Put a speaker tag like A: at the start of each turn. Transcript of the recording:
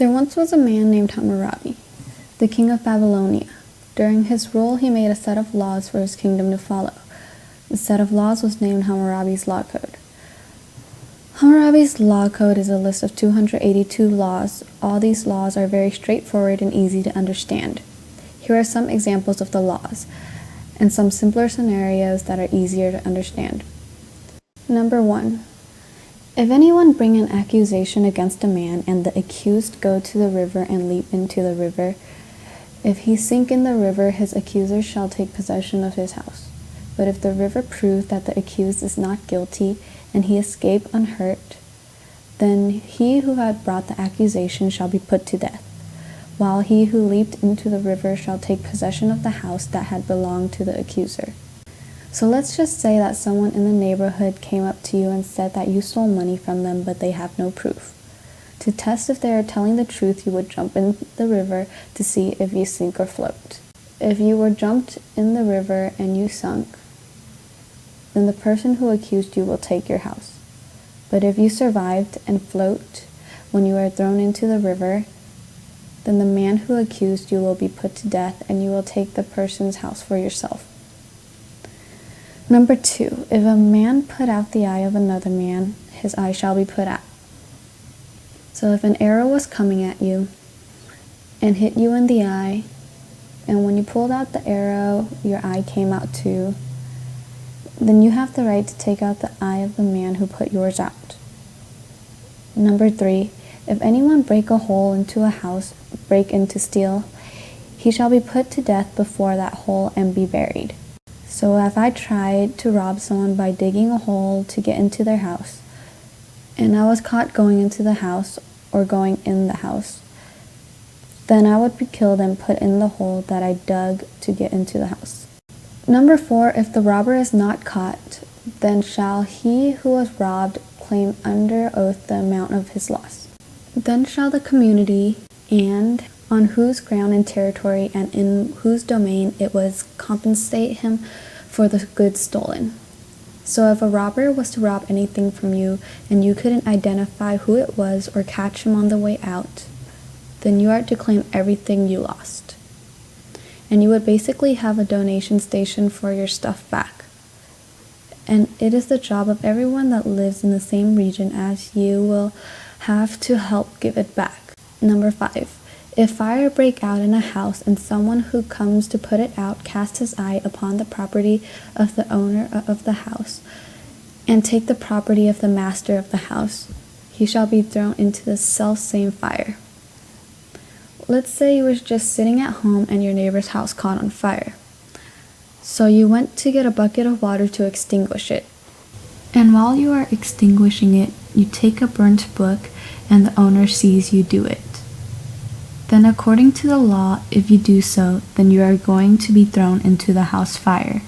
A: There once was a man named Hammurabi, the king of Babylonia. During his rule, he made a set of laws for his kingdom to follow. The set of laws was named Hammurabi's Law Code. Hammurabi's Law Code is a list of 282 laws. All these laws are very straightforward and easy to understand. Here are some examples of the laws, and some simpler scenarios that are easier to understand. Number 1. If anyone bring an accusation against a man, and the accused go to the river and leap into the river, if he sink in the river, his accuser shall take possession of his house. But if the river prove that the accused is not guilty, and he escape unhurt, then he who had brought the accusation shall be put to death, while he who leaped into the river shall take possession of the house that had belonged to the accuser. So let's just say that someone in the neighborhood came up to you and said that you stole money from them, but they have no proof. To test if they are telling the truth, you would jump in the river to see if you sink or float. If you were jumped in the river and you sunk, then the person who accused you will take your house. But if you survived and float when you were thrown into the river, then the man who accused you will be put to death, and you will take the person's house for yourself. Number 2, if a man put out the eye of another man, his eye shall be put out. So if an arrow was coming at you and hit you in the eye, and when you pulled out the arrow, your eye came out too, then you have the right to take out the eye of the man who put yours out. Number 3, if anyone break a hole into a house, break in to steal, he shall be put to death before that hole and be buried. So if I tried to rob someone by digging a hole to get into their house, and I was caught going into the house or going in the house, then I would be killed and put in the hole that I dug to get into the house. Number 4, if the robber is not caught, then shall he who was robbed claim under oath the amount of his loss. Then shall the community, and on whose ground and territory and in whose domain it was, compensate him for the goods stolen. So if a robber was to rob anything from you and you couldn't identify who it was or catch him on the way out, then you are to claim everything you lost. And you would basically have a donation station for your stuff back. And it is the job of everyone that lives in the same region as you will have to help give it back. Number 5. If fire break out in a house and someone who comes to put it out cast his eye upon the property of the owner of the house and take the property of the master of the house, he shall be thrown into the self-same fire. Let's say you were just sitting at home and your neighbor's house caught on fire. So you went to get a bucket of water to extinguish it. And while you are extinguishing it, you take a burnt book and the owner sees you do it. Then according to the law, if you do so, then you are going to be thrown into the house fire.